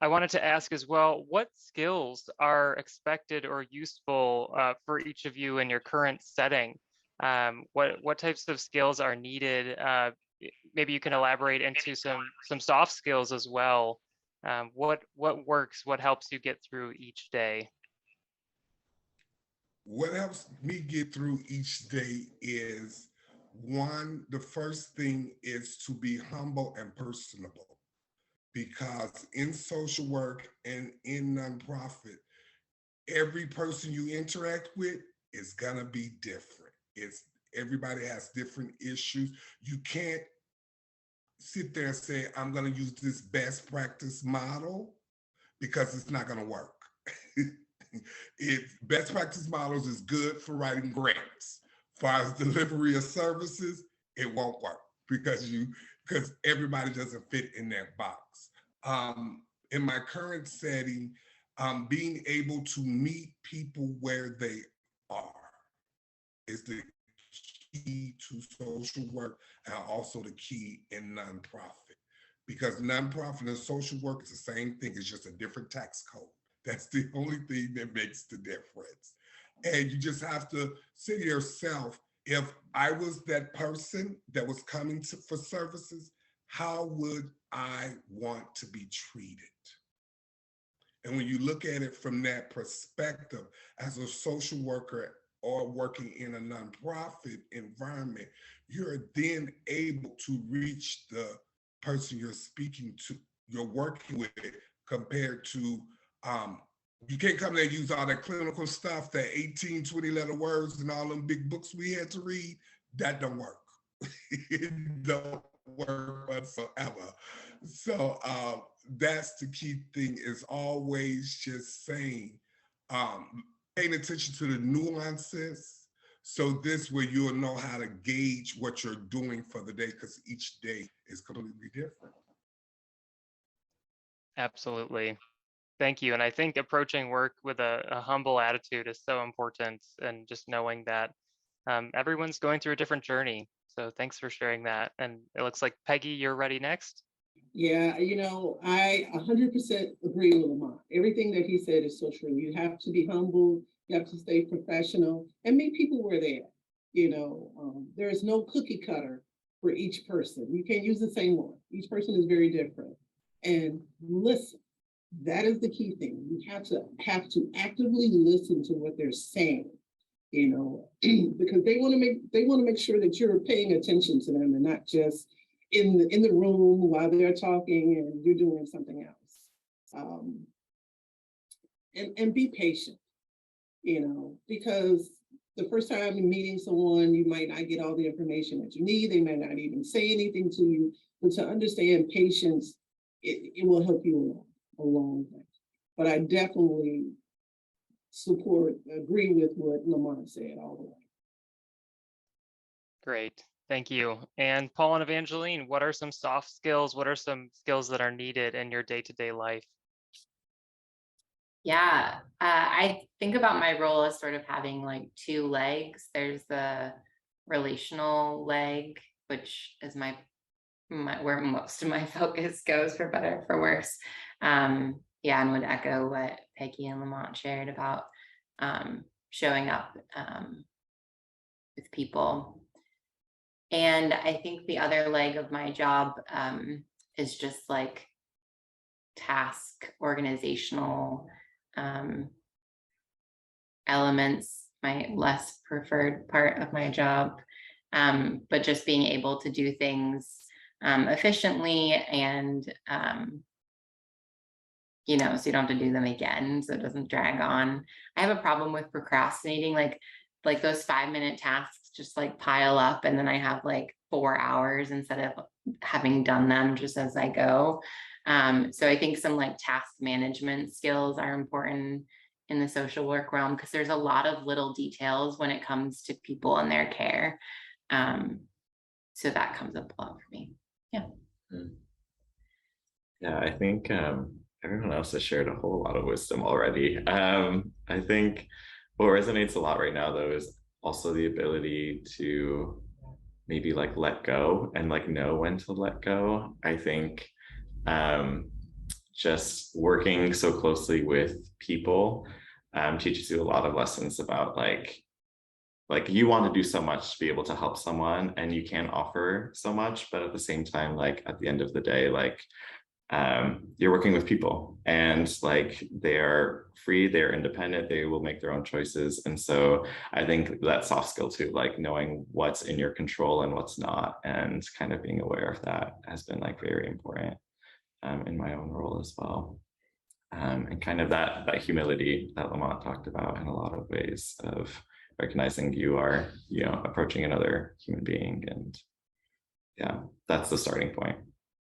I wanted to ask as well, what skills are expected or useful for each of you in your current setting? What types of skills are needed? Maybe you can elaborate into some soft skills as well. What works? What helps you get through each day? What helps me get through each day is one, the first thing is to be humble and personable, because in social work and in nonprofit, every person you interact with is gonna be different. It's Everybody has different issues. You can't sit there and say, I'm gonna use this best practice model, because it's not gonna work. Best practice models is good for writing grants. As far as delivery of services, it won't work because everybody doesn't fit in that box. In my current setting, being able to meet people where they are is the key to social work, and also the key in nonprofit. Because nonprofit and social work is the same thing, it's just a different tax code. That's the only thing that makes the difference. And you just have to say to yourself, if I was that person that was coming for services, how would I want to be treated? And when you look at it from that perspective, as a social worker or working in a nonprofit environment, you're then able to reach the person you're speaking to, you're working with, compared to, you can't come there and use all that clinical stuff, that 18, 20 letter words and all them big books we had to read. That don't work. It don't work whatsoever. So that's the key thing, is always just saying, paying attention to the nuances. So this way you'll know how to gauge what you're doing for the day, because each day is completely different. Absolutely. Thank you. And I think approaching work with a humble attitude is so important, and just knowing that everyone's going through a different journey. So thanks for sharing that. And it looks like Peggy, you're ready next. Yeah, I 100% agree with Lamont. Everything that he said is so true. You have to be humble, you have to stay professional, and meet people where they are. There is no cookie cutter for each person. You can't use the same one. Each person is very different. And listen, that is the key thing. You have to actively listen to what they're saying, because they want to make sure that you're paying attention to them and not just in the room while they're talking and you're doing something else. And be patient, because the first time you're meeting someone, you might not get all the information that you need. They might not even say anything to you, but to understand patience, it will help you a long way. But I definitely agree with what Lamont said all the way. Great. Thank you. And Paul and Evangeline, what are some soft skills? What are some skills that are needed in your day-to-day life? Yeah, I think about my role as sort of having like two legs. There's the relational leg, which is my where most of my focus goes, for better or for worse. Yeah, and would echo what Peggy and Lamont shared about showing up with people. And I think the other leg of my job is just like task organizational elements, my less preferred part of my job, but just being able to do things efficiently and so you don't have to do them again, so it doesn't drag on. I have a problem with procrastinating, like those 5-minute tasks just like pile up, and then I have like 4 hours instead of having done them just as I go. So I think some like task management skills are important in the social work realm, because there's a lot of little details when it comes to people and their care. So that comes up a lot for me. Yeah. Yeah, I think everyone else has shared a whole lot of wisdom already. I think what resonates a lot right now, though, is also the ability to maybe like let go and like know when to let go. I think just working so closely with people teaches you a lot of lessons about like you want to do so much to be able to help someone, and you can offer so much, but at the same time, like at the end of the day, like you're working with people, and like they are free, they're independent, they will make their own choices. And so I think that soft skill too, like knowing what's in your control and what's not, and kind of being aware of that has been like very important in my own role as well. And kind of that humility that Lamont talked about in a lot of ways, of recognizing you are, you know, approaching another human being. And yeah, that's the starting point.